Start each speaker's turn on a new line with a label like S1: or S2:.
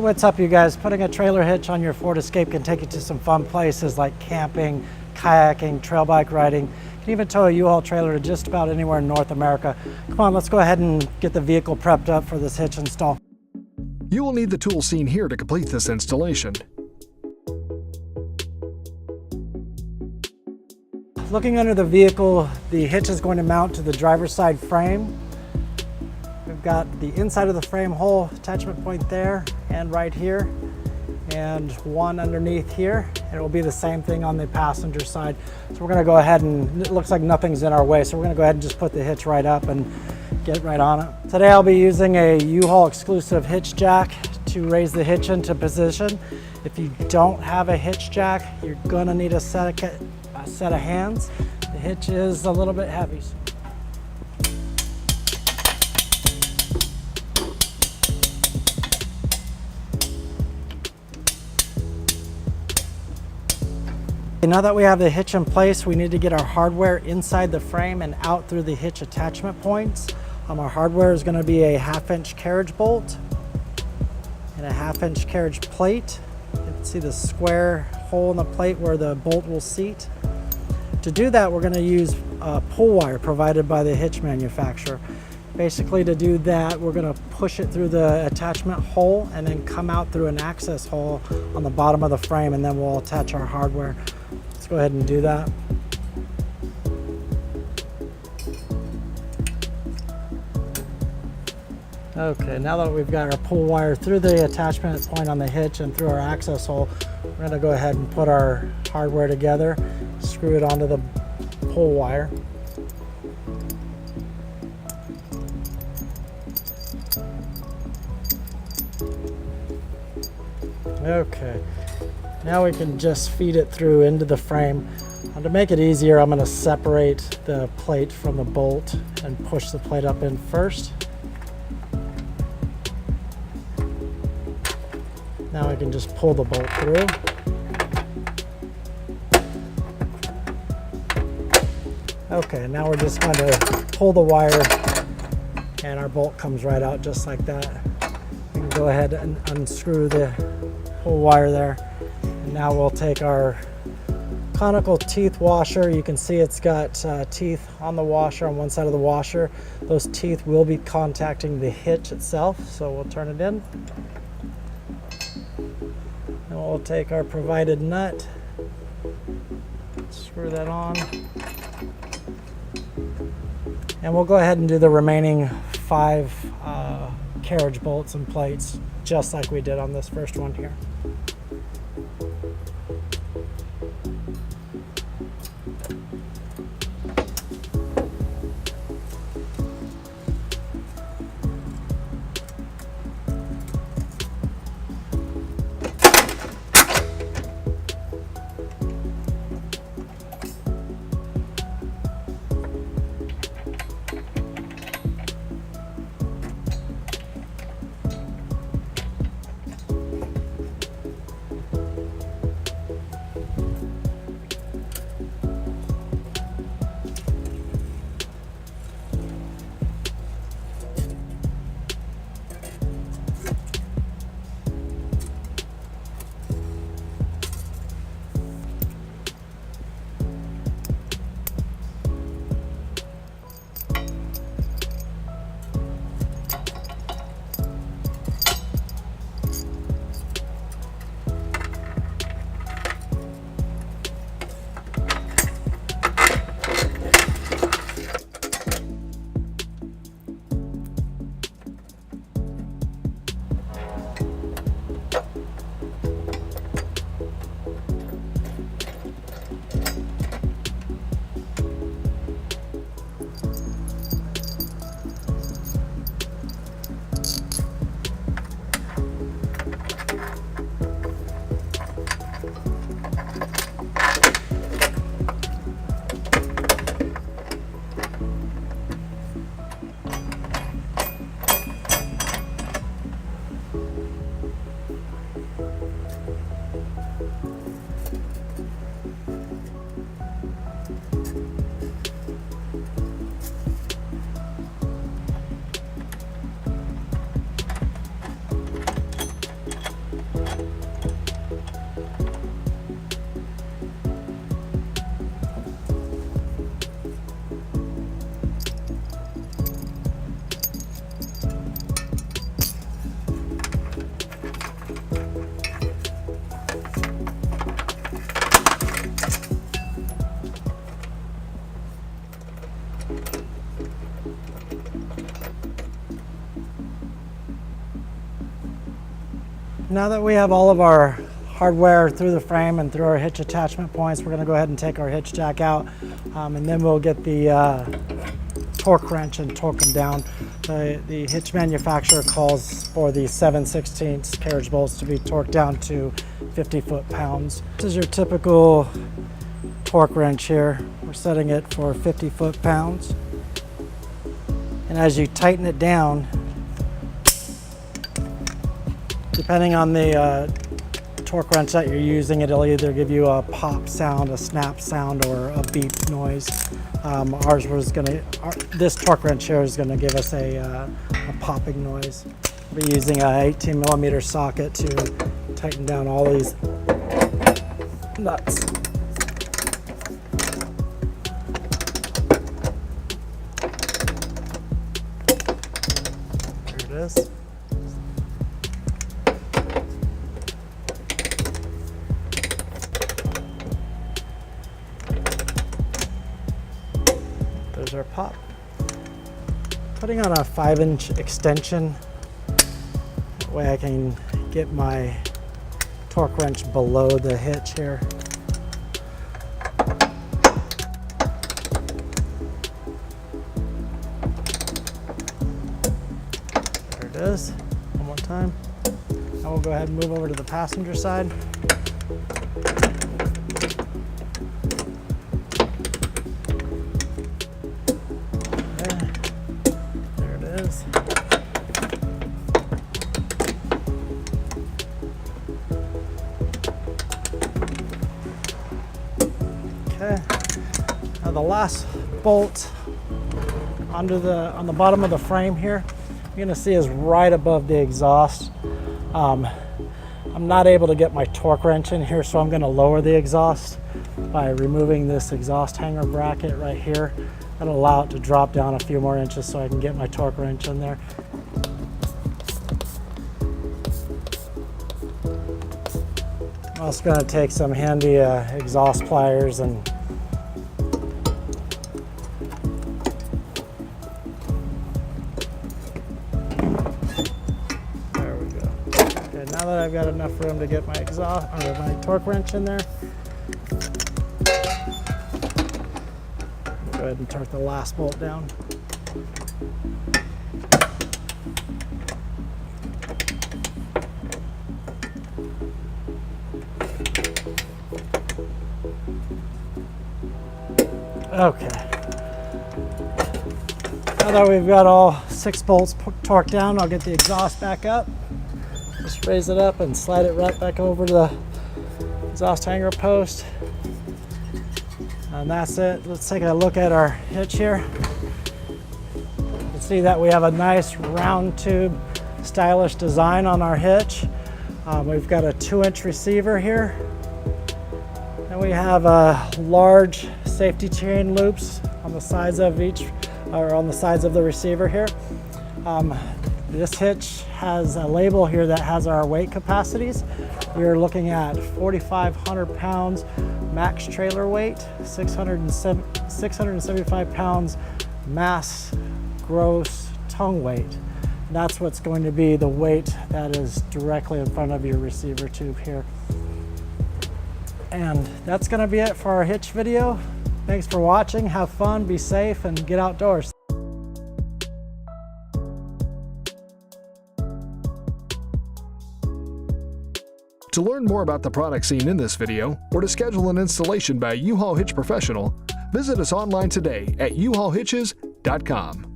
S1: Hey, what's up you guys? Putting a trailer hitch on your Ford Escape can take you to some fun places like camping, kayaking, trail bike riding. You can even tow a U-Haul trailer to just about anywhere in North America. Come on, let's go ahead and get the vehicle prepped up for this hitch install.
S2: You will need the tools seen here to complete this installation.
S1: Looking under the vehicle, the hitch is going to mount to the driver's side frame. We've got the inside of the frame hole attachment point there and right here, and one underneath here, and it will be the same thing on the passenger side. So we're going to go ahead and, it looks like nothing's in our way, so we're going to go ahead and just put the hitch right up and get right on it. Today I'll be using a U-Haul exclusive hitch jack to raise the hitch into position. If you don't have a hitch jack, you're going to need a set of hands. The hitch is a little bit heavy. Now that we have the hitch in place, we need to get our hardware inside the frame and out through the hitch attachment points. Our hardware is going to be a 1/2-inch carriage bolt and a 1/2-inch carriage plate. You can see the square hole in the plate where the bolt will seat. To do that, we're going to use pull wire provided by the hitch manufacturer. Basically, to do that, we're going to push it through the attachment hole and then come out through an access hole on the bottom of the frame, and then we'll attach our hardware. Let's go ahead and do that. Okay, now that we've got our pull wire through the attachment point on the hitch and through our access hole, we're going to go ahead and put our hardware together, screw it onto the pull wire. Okay, now we can just feed it through into the frame. And to make it easier, I'm going to separate the plate from the bolt and push the plate up in first. Now I can just pull the bolt through. Okay, now we're just going to pull the wire and our bolt comes right out just like that. We can go ahead and unscrew the pull wire there. And now we'll take our conical teeth washer. You can see it's got teeth on the washer on one side of the washer. Those teeth will be contacting the hitch itself, so we'll turn it in. And we'll take our provided nut, screw that on, and we'll go ahead and do the remaining 5 carriage bolts and plates just like we did on this first one here. Now that we have all of our hardware through the frame and through our hitch attachment points, we're going to go ahead and take our hitch jack out, and then we'll get the torque wrench and torque them down. The hitch manufacturer calls for the 7/16 carriage bolts to be torqued down to 50 foot-pounds. This is your typical torque wrench here. We're setting it for 50 foot-pounds. And as you tighten it down, depending on the torque wrench that you're using, it'll either give you a pop sound, a snap sound, or a beep noise. This torque wrench here is gonna give us a popping noise. We're using a 18mm socket to tighten down all these nuts. There it is. There's our pop. Putting on a 5-inch extension, that way I can get my torque wrench below the hitch here. There it is. One more time. Now we'll go ahead and move over to the passenger side. Okay, now the last bolt on the bottom of the frame here, you're gonna see is right above the exhaust. I'm not able to get my torque wrench in here, so I'm gonna lower the exhaust by removing this exhaust hanger bracket right here. That'll allow it to drop down a few more inches so I can get my torque wrench in there. I'm also going to take some handy exhaust pliers and there we go. Okay, now that I've got enough room to get my my torque wrench in there, go ahead and torque the last bolt down. Okay. Now that we've got all 6 bolts torqued down, I'll get the exhaust back up. Just raise it up and slide it right back over to the exhaust hanger post. And that's it. Let's take a look at our hitch here. You can see that we have a nice round tube, stylish design on our hitch. We've got a 2-inch receiver here. And we have large safety chain loops on the sides of the receiver here. This hitch has a label here that has our weight capacities. We're looking at 4,500 pounds max trailer weight, 675 pounds mass gross tongue weight. That's what's going to be the weight that is directly in front of your receiver tube here. And that's going to be it for our hitch video. Thanks for watching. Have fun, be safe, and get outdoors.
S2: To learn more about the products seen in this video, or to schedule an installation by a U-Haul Hitch professional, visit us online today at uhaulhitches.com.